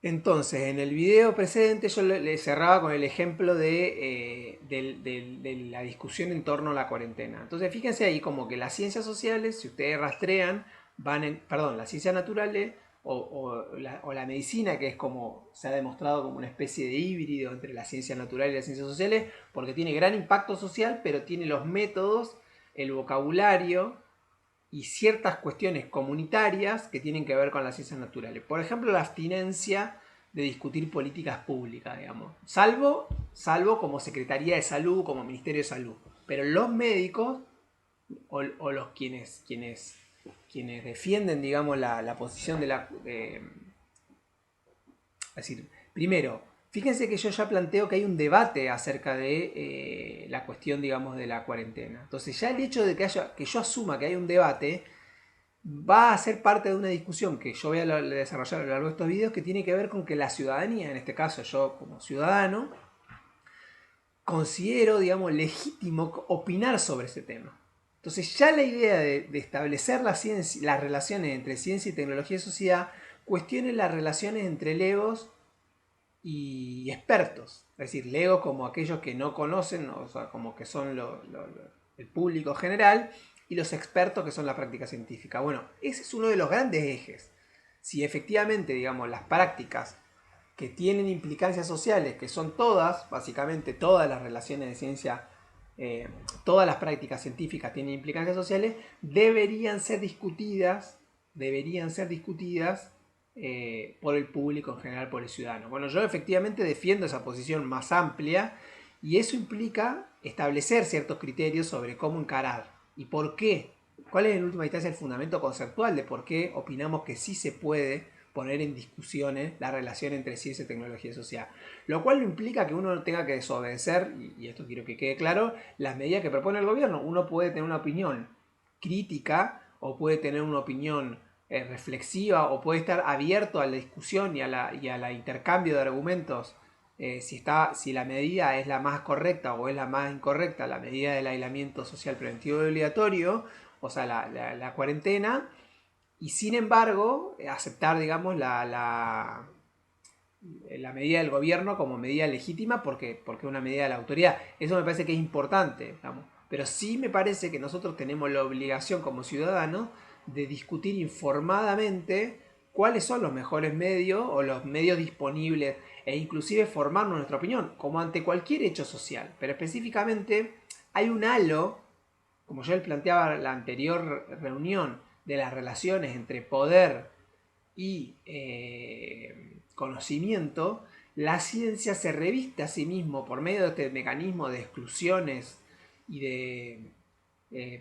Entonces, en el video precedente yo le cerraba con el ejemplo de la discusión en torno a la cuarentena. Entonces, fíjense ahí como que las ciencias sociales, si ustedes rastrean, perdón, las ciencias naturales o la medicina, que es como se ha demostrado como una especie de híbrido entre la ciencia natural y las ciencias sociales, porque tiene gran impacto social, pero tiene los métodos, el vocabulario y ciertas cuestiones comunitarias que tienen que ver con las ciencias naturales. Por ejemplo, la abstinencia de discutir políticas públicas, digamos. Salvo como Secretaría de Salud, como Ministerio de Salud. Pero los médicos o los quienes defienden, digamos, la posición es decir, primero, fíjense que yo ya planteo que hay un debate acerca de la cuestión, digamos, de la cuarentena. Entonces ya el hecho de que yo asuma que hay un debate va a ser parte de una discusión que yo voy a desarrollar a lo largo de estos videos que tiene que ver con que la ciudadanía, en este caso yo como ciudadano, considero, digamos, legítimo opinar sobre ese tema. Entonces ya la idea de establecer las relaciones entre ciencia y tecnología y sociedad cuestione las relaciones entre legos y expertos. Es decir, legos como aquellos que no conocen, o sea, como que son el público general, y los expertos que son la práctica científica. Bueno, ese es uno de los grandes ejes. Si efectivamente, digamos, las prácticas que tienen implicancias sociales, que son todas, básicamente todas las relaciones de ciencia, todas las prácticas científicas tienen implicancias sociales, deberían ser discutidas por el público en general, por el ciudadano. Bueno, yo efectivamente defiendo esa posición más amplia y eso implica establecer ciertos criterios sobre cómo encarar y por qué. ¿Cuál es en última instancia el fundamento conceptual de por qué opinamos que sí se puede poner en discusiones la relación entre ciencia, tecnología y sociedad? Lo cual no implica que uno tenga que desobedecer, y esto quiero que quede claro, las medidas que propone el gobierno. Uno puede tener una opinión crítica o puede tener una opinión reflexiva o puede estar abierto a la discusión y a la intercambio de argumentos si la medida es la más correcta o es la más incorrecta, la medida del aislamiento social preventivo y obligatorio, o sea, la cuarentena, y sin embargo aceptar, digamos, la medida del gobierno como medida legítima porque es una medida de la autoridad. Eso me parece que es importante, digamos. Pero sí me parece que nosotros tenemos la obligación como ciudadanos de discutir informadamente cuáles son los mejores medios o los medios disponibles e inclusive formarnos nuestra opinión, como ante cualquier hecho social. Pero específicamente hay un halo, como yo les planteaba en la anterior reunión, de las relaciones entre poder y conocimiento, la ciencia se reviste a sí mismo por medio de este mecanismo de exclusiones y de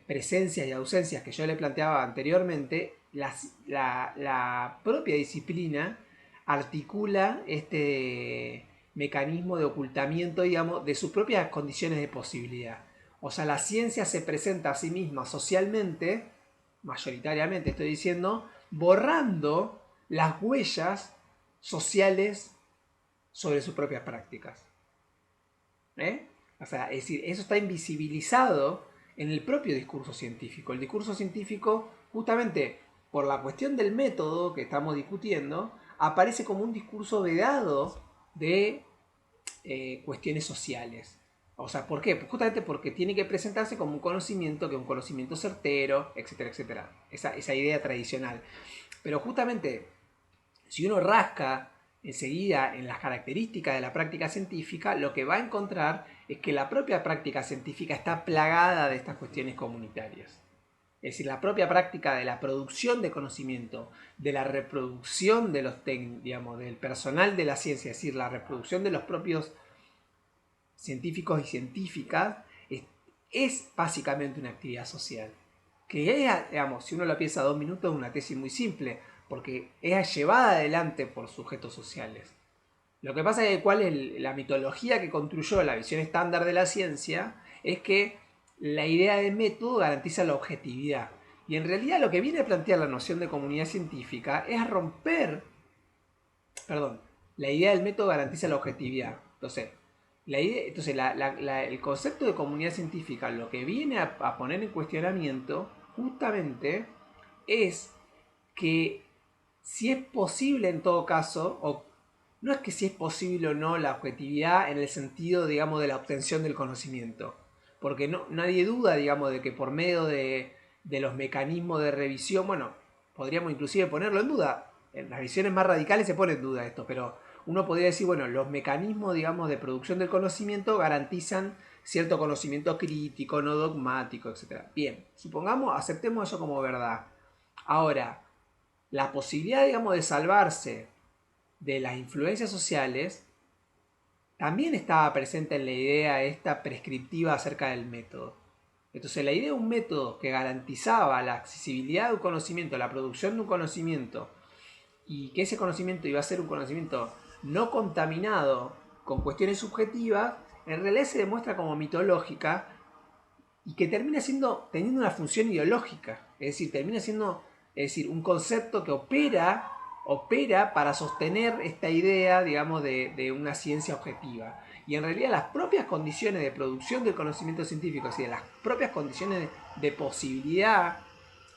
presencias y ausencias que yo le planteaba anteriormente. La propia disciplina articula este mecanismo de ocultamiento, digamos, de sus propias condiciones de posibilidad. O sea, la ciencia se presenta a sí misma socialmente, mayoritariamente estoy diciendo, borrando las huellas sociales sobre sus propias prácticas. ¿Eh? O sea, es decir, eso está invisibilizado en el propio discurso científico. El discurso científico, justamente por la cuestión del método que estamos discutiendo, aparece como un discurso vedado de cuestiones sociales. O sea, ¿por qué? Pues justamente porque tiene que presentarse como un conocimiento, que es un conocimiento certero, etcétera, etcétera. Esa idea tradicional. Pero justamente, si uno rasca enseguida en las características de la práctica científica, lo que va a encontrar es que la propia práctica científica está plagada de estas cuestiones comunitarias. Es decir, la propia práctica de la producción de conocimiento, de la reproducción de digamos, del personal de la ciencia, es decir, la reproducción de los propios científicos y científicas, es básicamente una actividad social. Que es, digamos, si uno lo piensa 2 minutos, es una tesis muy simple, porque es llevada adelante por sujetos sociales. Lo que pasa es que la mitología que construyó la visión estándar de la ciencia es que la idea de método garantiza la objetividad. Y en realidad lo que viene a plantear la noción de comunidad científica es romper, perdón, la idea del método garantiza la objetividad. El concepto de comunidad científica lo que viene a poner en cuestionamiento justamente es que si es posible en todo caso, o no es que si es posible o no la objetividad en el sentido, digamos, de la obtención del conocimiento. Porque no, nadie duda, digamos, de que por medio de los mecanismos de revisión, bueno, podríamos inclusive ponerlo en duda. En las visiones más radicales se pone en duda esto, pero uno podría decir, bueno, los mecanismos, digamos, de producción del conocimiento garantizan cierto conocimiento crítico, no dogmático, etc. Bien, supongamos, aceptemos eso como verdad. Ahora, la posibilidad, digamos, de salvarse de las influencias sociales también estaba presente en la idea esta prescriptiva acerca del método. Entonces la idea de un método que garantizaba la accesibilidad de un conocimiento, la producción de un conocimiento, y que ese conocimiento iba a ser un conocimiento no contaminado con cuestiones subjetivas, en realidad se demuestra como mitológica y que termina siendo, teniendo una función ideológica. Es decir, termina siendo, es decir, un concepto que opera para sostener esta idea, digamos, de una ciencia objetiva. Y en realidad las propias condiciones de producción del conocimiento científico, es decir, las propias condiciones de posibilidad,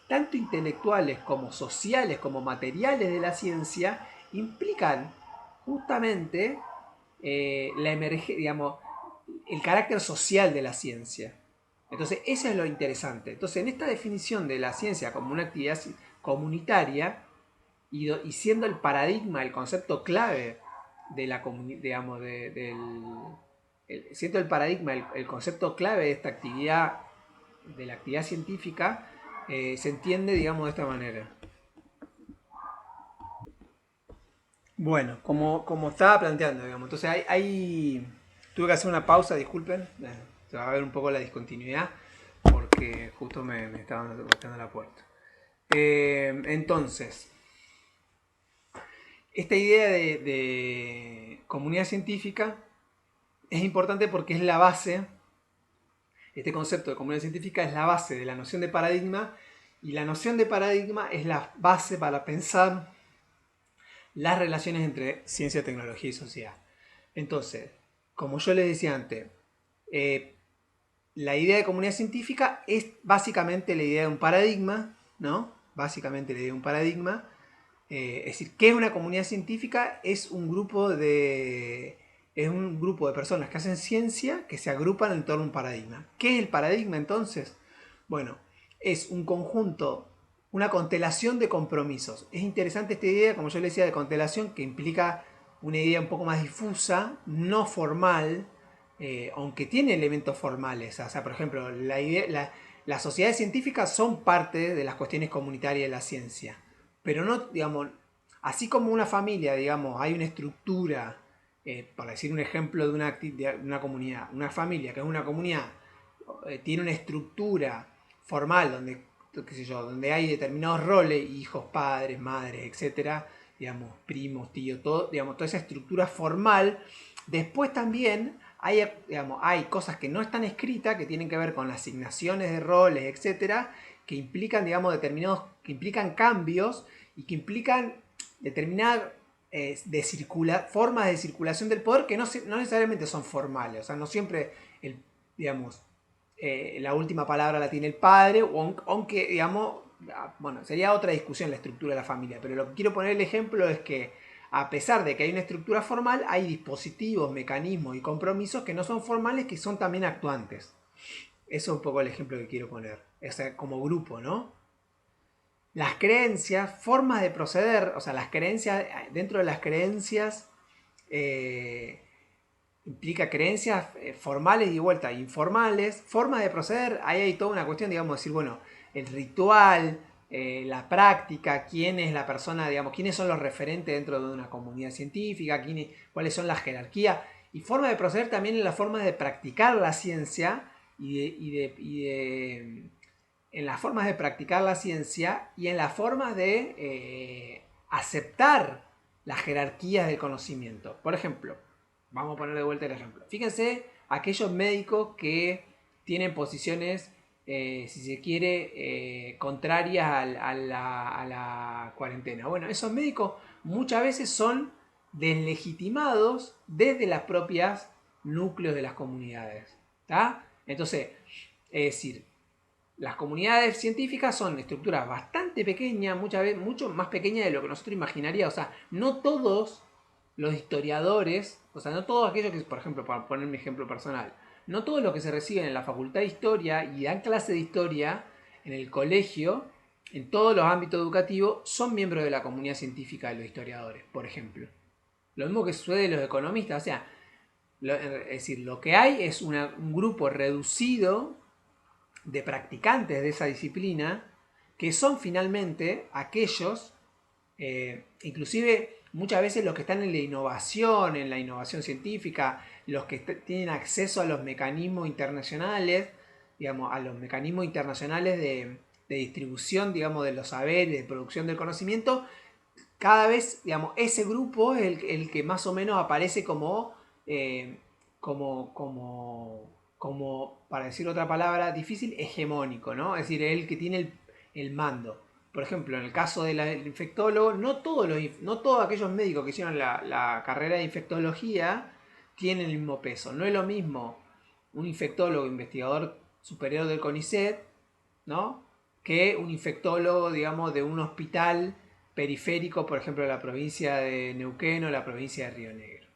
tanto intelectuales como sociales, como materiales de la ciencia, implican justamente la digamos, el carácter social de la ciencia. Entonces, eso es lo interesante. Entonces, en esta definición de la ciencia como una actividad comunitaria, y siendo el paradigma, el concepto clave de la digamos, siendo el paradigma, el concepto clave de esta actividad, de la actividad científica, se entiende, digamos, de esta manera. Bueno, como estaba planteando, digamos, entonces tuve que hacer una pausa, disculpen, se va a ver un poco la discontinuidad, porque justo me estaban golpeando la puerta. Entonces, esta idea de comunidad científica es importante porque es la base, este concepto de comunidad científica es la base de la noción de paradigma, y la noción de paradigma es la base para pensar las relaciones entre ciencia, tecnología y sociedad. Entonces, como yo les decía antes, la idea de comunidad científica es básicamente la idea de un paradigma, ¿no? Básicamente la idea de un paradigma. Es decir, ¿qué es una comunidad científica? Es un grupo de personas que hacen ciencia que se agrupan en torno a un paradigma. ¿Qué es el paradigma entonces? Bueno, es un conjunto, una constelación de compromisos. Es interesante esta idea, como yo le decía, de constelación, que implica una idea un poco más difusa, no formal, aunque tiene elementos formales. O sea, por ejemplo, las sociedades científicas son parte de las cuestiones comunitarias de la ciencia. Pero no, digamos, así como una familia, digamos, hay una estructura, para decir un ejemplo de una comunidad, una familia que es una comunidad, tiene una estructura formal donde, qué sé yo, donde hay determinados roles, hijos, padres, madres, etcétera, digamos, primos, tíos, todo, digamos, toda esa estructura formal. Después también hay cosas que no están escritas, que tienen que ver con las asignaciones de roles, etcétera, que implican, digamos, que implican cambios y que implican determinadas formas de circulación del poder que no necesariamente son formales. O sea, no siempre, digamos, la última palabra la tiene el padre, aunque, digamos, bueno, sería otra discusión la estructura de la familia, pero lo que quiero poner el ejemplo es que a pesar de que hay una estructura formal, hay dispositivos, mecanismos y compromisos que no son formales, que son también actuantes. Eso es un poco el ejemplo que quiero poner. O sea, como grupo, ¿no? Las creencias, formas de proceder, o sea, las creencias, dentro de las creencias, implica creencias formales y de vuelta informales, formas de proceder, ahí hay toda una cuestión, digamos, de decir, bueno, el ritual, la práctica, quién es la persona, digamos, quiénes son los referentes dentro de una comunidad científica, cuáles son las jerarquías, y forma de proceder también en la forma de practicar la ciencia en las formas de practicar la ciencia y en las formas de aceptar las jerarquías del conocimiento. Por ejemplo, vamos a poner de vuelta el ejemplo. Fíjense aquellos médicos que tienen posiciones, si se quiere, contrarias a la cuarentena. Bueno, esos médicos muchas veces son deslegitimados desde las propias núcleos de las comunidades. ¿Tá? Entonces, es decir, las comunidades científicas son estructuras bastante pequeñas, muchas veces mucho más pequeñas de lo que nosotros imaginaríamos. O sea, no todos los historiadores, o sea, no todos aquellos que, por ejemplo, para poner mi ejemplo personal, no todos los que se reciben en la facultad de historia y dan clase de historia en el colegio, en todos los ámbitos educativos, son miembros de la comunidad científica de los historiadores, por ejemplo. Lo mismo que sucede de los economistas, o sea, es decir, lo que hay es un grupo reducido de practicantes de esa disciplina que son finalmente aquellos, inclusive muchas veces los que están en la innovación científica, los que tienen acceso a los mecanismos internacionales, digamos, a los mecanismos internacionales de distribución, digamos, de los saberes, de producción del conocimiento, cada vez, digamos, ese grupo es el que más o menos aparece eh, para decir otra palabra difícil, hegemónico, ¿no? Es decir, el que tiene el mando. Por ejemplo, en el caso del infectólogo, no todos aquellos médicos que hicieron la carrera de infectología tienen el mismo peso. No es lo mismo un infectólogo investigador superior del CONICET, ¿no? Que un infectólogo, digamos, de un hospital periférico, por ejemplo, de la provincia de Neuquén o la provincia de Río Negro,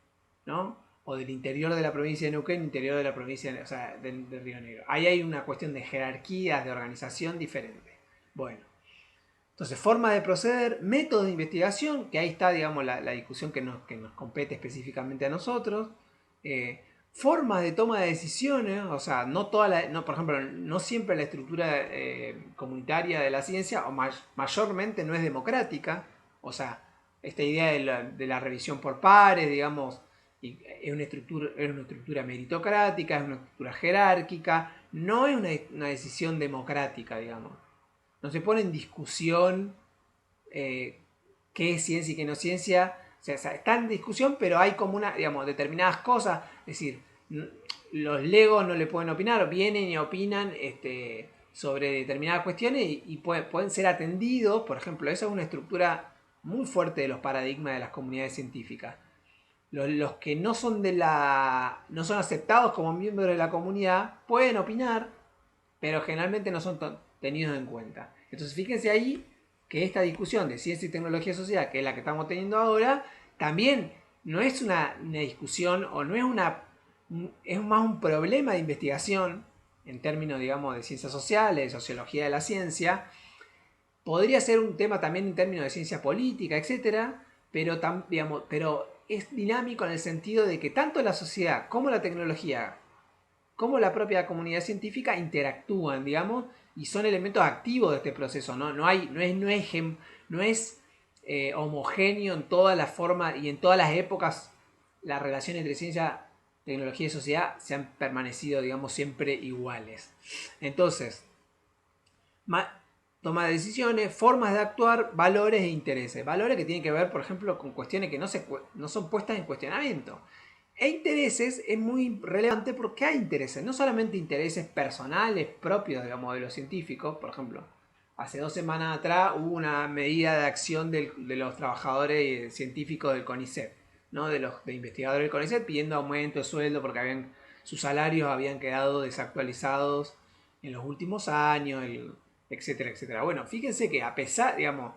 ¿no? O del interior de la provincia de Neuquén, interior de la provincia o sea, de Río Negro. Ahí hay una cuestión de jerarquías, de organización diferente. Bueno, entonces, forma de proceder, métodos de investigación, que ahí está, digamos, la discusión que nos compete específicamente a nosotros. Formas de toma de decisiones, o sea, por ejemplo, no siempre la estructura comunitaria de la ciencia, o mayormente no es democrática. O sea, esta idea de la revisión por pares, digamos, es una estructura meritocrática, es una estructura jerárquica, no es una decisión democrática, digamos. No se pone en discusión qué es ciencia y qué no es ciencia. O sea, está en discusión, pero hay como digamos, determinadas cosas. Es decir, los legos no le pueden opinar, vienen y opinan sobre determinadas cuestiones y pueden ser atendidos. Por ejemplo, esa es una estructura muy fuerte de los paradigmas de las comunidades científicas. Los que no son no son aceptados como miembros de la comunidad pueden opinar, pero generalmente no son tenidos en cuenta. Entonces fíjense ahí que esta discusión de ciencia y tecnología social, que es la que estamos teniendo ahora, también no es una discusión o no es es más un problema de investigación en términos, digamos, de ciencias sociales, de sociología de la ciencia. Podría ser un tema también en términos de ciencia política, etcétera, pero es dinámico en el sentido de que tanto la sociedad como la tecnología cómo la propia comunidad científica interactúan, digamos, y son elementos activos de este proceso. No es homogéneo en todas las formas y en todas las épocas. Las relaciones entre ciencia, tecnología y sociedad se han permanecido, digamos, siempre iguales. Entonces, toma de decisiones, formas de actuar, valores e intereses. Valores que tienen que ver, por ejemplo, con cuestiones que no son puestas en cuestionamiento. E intereses es muy relevante porque hay intereses, no solamente intereses personales propios, digamos, de los científicos. Por ejemplo, hace 2 semanas atrás hubo una medida de acción de los trabajadores científicos del CONICET, ¿no? De investigadores del CONICET pidiendo aumento de sueldo porque sus salarios habían quedado desactualizados en los últimos años, etcétera, etcétera. Bueno, fíjense que a pesar, digamos,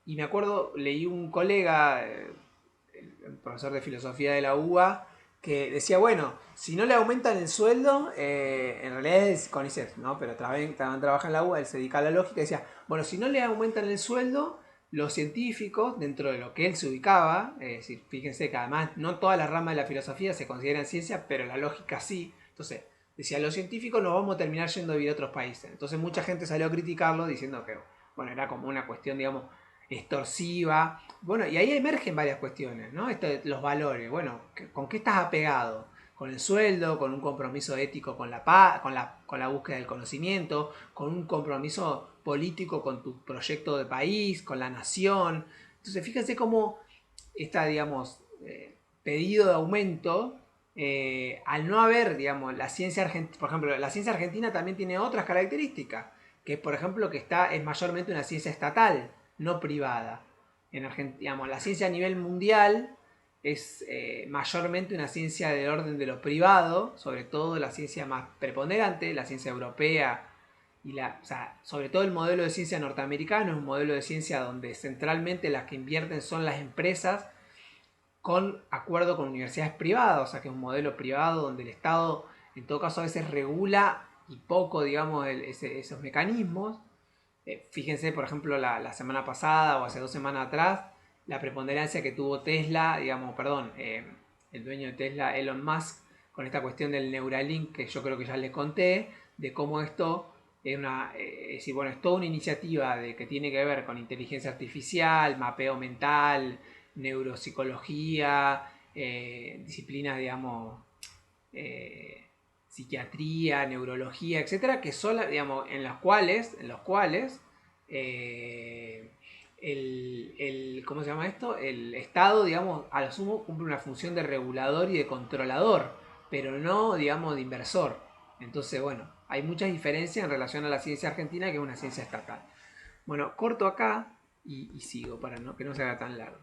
y me acuerdo, leí un colega, el profesor de filosofía de la UBA, que decía, bueno, si no le aumentan el sueldo, en realidad es CONICET, ¿no? Pero también trabaja en la UBA, él se dedica a la lógica, y decía, bueno, si no le aumentan el sueldo, los científicos, dentro de lo que él se ubicaba, es decir, fíjense que además no todas las ramas de la filosofía se consideran ciencia, pero la lógica sí. Entonces, decía, los científicos nos vamos a terminar yendo a vivir a otros países. Entonces mucha gente salió a criticarlo diciendo que, bueno, era como una cuestión, digamos, extorsiva. Bueno, y ahí emergen varias cuestiones, ¿no? Los valores. Bueno, ¿con qué estás apegado? ¿Con el sueldo? ¿Con un compromiso ético con la paz, con la búsqueda del conocimiento? ¿Con un compromiso político con tu proyecto de país? ¿Con la nación? Entonces, fíjense cómo está, digamos, pedido de aumento, al no haber, digamos, la ciencia argentina, por ejemplo, la ciencia argentina también tiene otras características, que es, por ejemplo, que es mayormente una ciencia estatal, no privada. En Argentina, digamos, la ciencia a nivel mundial es mayormente una ciencia del orden de lo privado, sobre todo la ciencia más preponderante, la ciencia europea o sea, sobre todo el modelo de ciencia norteamericano es un modelo de ciencia donde centralmente las que invierten son las empresas con acuerdo con universidades privadas, o sea que es un modelo privado donde el Estado en todo caso a veces regula y poco, digamos, esos mecanismos. Fíjense, por ejemplo, la semana pasada o hace 2 semanas atrás, la preponderancia que tuvo Tesla, digamos, perdón, el dueño de Tesla, Elon Musk, con esta cuestión del Neuralink, que yo creo que ya les conté, de cómo esto es es decir, bueno, es toda una iniciativa que tiene que ver con inteligencia artificial, mapeo mental, neuropsicología, disciplinas, digamos, eh, psiquiatría, neurología, etcétera, que son, digamos, en los cuales ¿cómo se llama esto? El Estado, digamos, a lo sumo cumple una función de regulador y de controlador, pero no, digamos, de inversor. Entonces, bueno, hay muchas diferencias en relación a la ciencia argentina, que es una ciencia estatal. Bueno, corto acá y sigo para que no se haga tan largo.